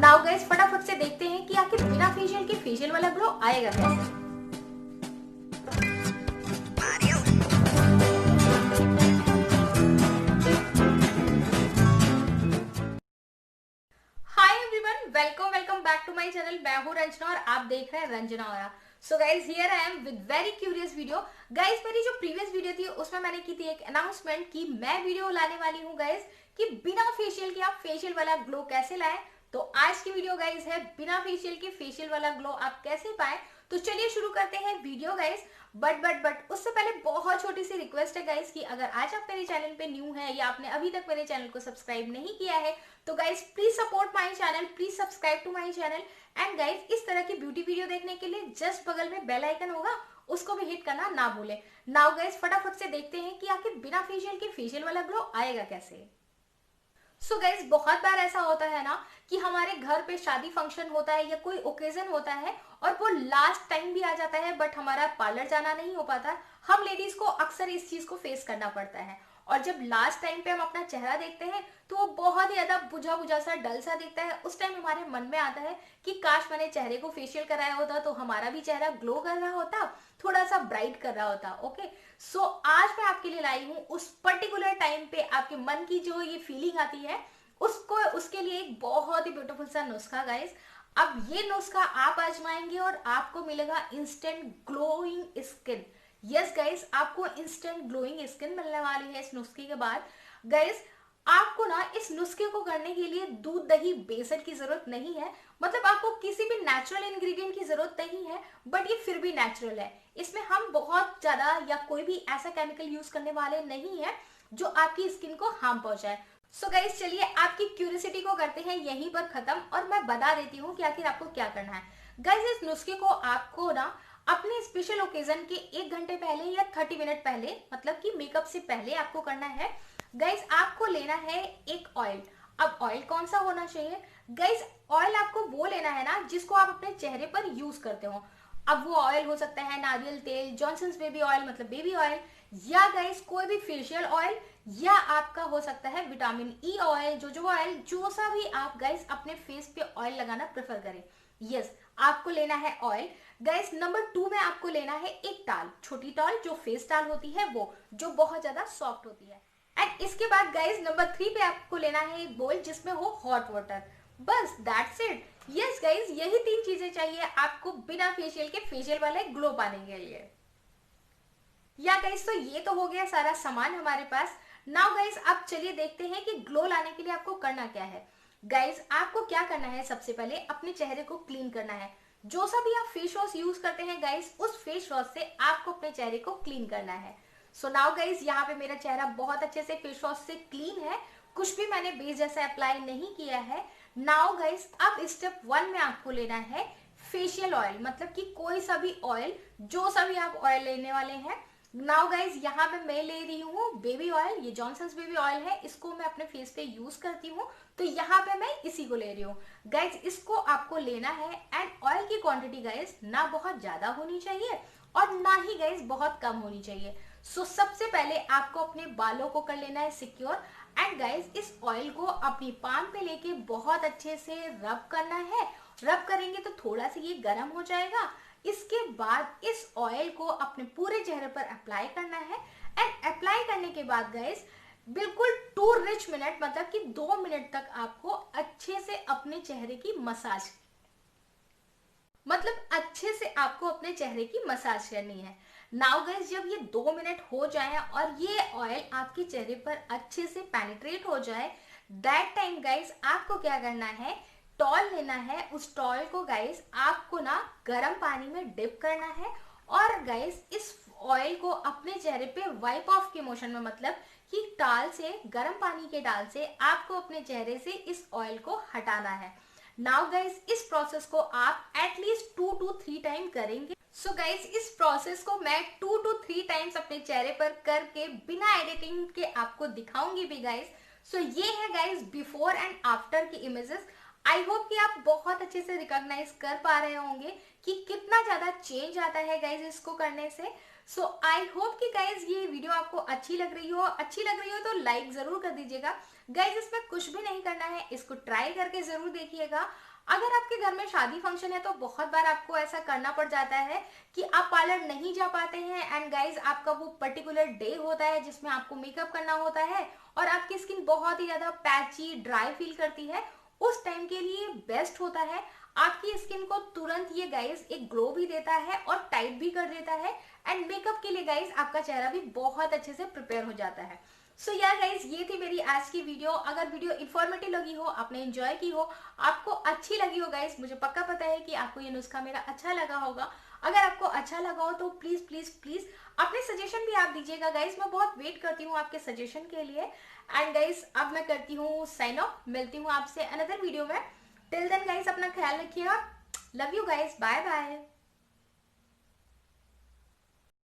Now guys फटाफट से देखते हैं कि आखिर बिना फेशियल के फेशियल वाला ग्लो आएगा कैसे। Hi everyone, welcome welcome back to my channel. मैं हूं रंजना और आप देख रहे हैं रंजना और। So guys here I am with very curious video. Guys मेरी जो प्रीवियस वीडियो थी उसमें मैंने की थी एक अनाउंसमेंट कि मैं वीडियो लाने वाली हूँ गाइज कि बिना फेशियल के आप फेशियल वाला ग्लो कैसे लाएं। तो आज की वीडियो गाइज है बिना फेशियल के फेशियल वाला ग्लो आप कैसे पाएं। तो चलिए शुरू करते हैं वीडियो गाइज। बट उससे पहले बहुत छोटी सी रिक्वेस्ट है गाइज कि अगर आज आप मेरे चैनल पे न्यू है या आपने अभी तक मेरे चैनल को सब्सक्राइब नहीं किया है तो guys please support my channel, please subscribe to my channel. And guys इस तरह की ब्यूटी वीडियो देखने के लिए जस्ट बगल में बेल आइकन होगा, उसको भी हिट करना ना भूले। नाउ गाइज फटाफट से देखते हैं कि आखिर बिना फेशियल के फेशियल वाला ग्लो आएगा कैसे। सो गाइज बहुत बार ऐसा होता है ना कि हमारे घर पे शादी फंक्शन होता है या कोई ओकेजन होता है और वो लास्ट टाइम भी आ जाता है बट हमारा पार्लर जाना नहीं हो पाता। हम लेडीज को अक्सर इस चीज को फेस करना पड़ता है और जब लास्ट टाइम पे हम अपना चेहरा देखते हैं तो वो बहुत ही ज्यादा बुझा बुझा सा डल सा दिखता है। उस टाइम हमारे मन में आता है कि काश मैंने चेहरे को फेशियल कराया होता तो हमारा भी चेहरा ग्लो कर रहा होता, थोड़ा सा ब्राइट कर रहा होता। ओके, सो आज मैं आपके लिए लाई हूँ उस पर्टिकुलर टाइम पे आपके मन की जो ये फीलिंग आती है उसको, उसके लिए एक बहुत ही ब्यूटीफुल सा नुस्खा गाइस। अब ये नुस्खा आप आजमाएंगे और आपको मिलेगा instant glowing skin. Yes guys, आपको इंस्टेंट ग्लोइंग स्किन मिलने वाली है इस नुस्खे के बाद। गाइस आपको ना इस नुस्खे को करने के लिए दूध दही बेसन की जरूरत नहीं है, मतलब आपको किसी भी नेचुरल इंग्रेडिएंट की जरूरत नहीं है, बट ये फिर भी नेचुरल है। इसमें हम बहुत ज्यादा या कोई भी ऐसा केमिकल यूज करने वाले नहीं है जो आपकी स्किन को हार्म पहुंचाए। सो गाइस चलिए आपकी क्यूरियोसिटी को करते हैं यहीं पर खत्म और मैं बता देती हूँ कि आखिर आपको क्या करना है। गाइस इस नुस्खे को आपको ना अपने स्पेशल ओकेजन के 1 घंटे पहले या 30 मिनट पहले, मतलब कि मेकअप से पहले आपको करना है। गाइस आपको लेना है एक ऑयल। अब ऑयल कौन सा होना चाहिए गाइस? ऑयल आपको वो लेना है ना जिसको आप अपने चेहरे पर यूज करते हो। अब वो ऑयल हो सकता है नारियल तेल, जॉनसन्स बेबी ऑयल मतलब बेबी ऑयल, या गाइस कोई भी फेशियल ऑयल, या आपका हो सकता है विटामिन ई ऑयल, जो ऑयल, जो सा भी आप गाइस अपने फेस पे ऑयल लगाना प्रेफर करें। यस, आपको लेना है ऑयल। गाइस नंबर 2 में आपको लेना है एक टाल, छोटी टाल जो फेस टाल होती है वो, जो बहुत ज्यादा सॉफ्ट होती है। एंड इसके बाद गाइस नंबर 3 पे आपको लेना है एक बोल जिसमें हो हॉट वाटर। बस दैट्स इट। यस गाइस यही 3 चीजें चाहिए आपको बिना फेशियल के फेशियल वाले ग्लो पाने के लिए। या गाइस तो ये तो हो गया सारा सामान हमारे पास। नाउ गाइस अब चलिए देखते हैं कि ग्लो लाने के लिए आपको करना क्या है। गाइस आपको क्या करना है, सबसे पहले अपने चेहरे को क्लीन करना है। जो सा भी आप फेस वॉश यूज करते हैं गाइस उस फेस वॉश से आपको अपने चेहरे को क्लीन करना है। सो नाउ गाइस यहाँ पे मेरा चेहरा बहुत अच्छे से फेस वॉश से क्लीन है, कुछ भी मैंने बेस जैसा अप्लाई नहीं किया है। नाउ गाइस अब स्टेप 1 में आपको लेना है फेशियल ऑयल, मतलब कि कोई सा भी ऑयल, जो सा भी आप ऑयल लेने वाले हैं। नाउ गाइज यहाँ पे मैं ले रही हूँ बेबी ऑयल, ये जॉनसन्स बेबी ऑयल है, इसको मैं अपने फेस पे यूज करती हूँ तो यहाँ पे मैं इसी को ले रही हूँ। गाइज इसको आपको लेना है एंड ऑयल की क्वांटिटी गाइज ना बहुत ज्यादा होनी चाहिए और ना ही गाइज बहुत कम होनी चाहिए। सो सबसे पहले आपको अपने बालों को कर लेना है सिक्योर। एंड गाइज इस ऑयल को अपनी पाम पे लेके बहुत अच्छे से रब करना है। रब करेंगे तो थोड़ा सा ये गर्म हो जाएगा। इसके बाद इस ऑयल को अपने पूरे चेहरे पर अप्लाई करना है। एंड अप्लाई करने के बाद गाइस बिल्कुल 2 रिच मिनट, मतलब कि 2 मिनट तक आपको अच्छे से अपने चेहरे की मसाज, मतलब अच्छे से आपको अपने चेहरे की मसाज करनी है। नाउ गाइस जब ये 2 मिनट हो जाए और ये ऑयल आपके चेहरे पर अच्छे से पेनिट्रेट हो जाए, दैट टाइम गाइस आपको क्या करना है, टॉल लेना है। उस टॉल को गाइस आपको ना गर्म पानी में डिप करना है और गाइस इस ऑयल को अपने चेहरे पे वाइप ऑफ के मोशन में, मतलब कि टाल से, गर्म पानी के टाल से आपको अपने चेहरे से इस ऑयल को हटाना है। नाउ गाइस इस प्रोसेस को आप एटलीस्ट 2 to 3 टाइम करेंगे। सो गाइस इस प्रोसेस को मैं 2 to 3 टाइम्स अपने चेहरे पर करके बिना एडिटिंग के आपको दिखाऊंगी भी गाइस। सो ये है गाइस बिफोर एंड आफ्टर की इमेजेस। आई होप कि आप बहुत अच्छे से रिकॉग्नाइज कर पा रहे होंगे कि कितना ज्यादा चेंज आता है गाइस इसको करने से। सो आई होप कि गाइस ये वीडियो आपको अच्छी लग रही हो। अच्छी लग रही हो तो लाइक जरूर कर दीजिएगा। गाइस इसमें कुछ भी नहीं करना है, इसको ट्राई करके जरूर देखिएगा। अगर आपके घर में शादी फंक्शन है तो बहुत बार आपको ऐसा करना पड़ जाता है कि आप पार्लर नहीं जा पाते हैं एंड गाइज आपका वो पर्टिकुलर डे होता है जिसमें आपको मेकअप करना होता है और आपकी स्किन बहुत ही ज्यादा पैची ड्राई फील करती है। उस टाइम के लिए बेस्ट होता है, आपकी स्किन को तुरंत ये गाइज एक ग्लो भी देता है और टाइट भी कर देता है एंड मेकअप के लिए गाइज आपका चेहरा भी बहुत अच्छे से प्रिपेयर हो जाता है। सो यार गाइज ये थी मेरी आज की वीडियो। अगर वीडियो इन्फॉर्मेटिव लगी हो, आपने एंजॉय की हो, आपको अच्छी लगी हो गाइज, मुझे पक्का पता है कि आपको ये नुस्खा मेरा अच्छा लगा होगा। अगर आपको अच्छा लगा हो तो प्लीज प्लीज प्लीज अपने सजेशन भी आप दीजिएगा गाइज, मैं बहुत वेट करती हूँ आपके सजेशन के लिए। एंड गाइज अब मैं करती हूँ साइन ऑफ, मिलती हूँ आपसे अनदर वीडियो में। टिल देन गाइज अपना ख्याल रखिएगा, love you guys, bye bye.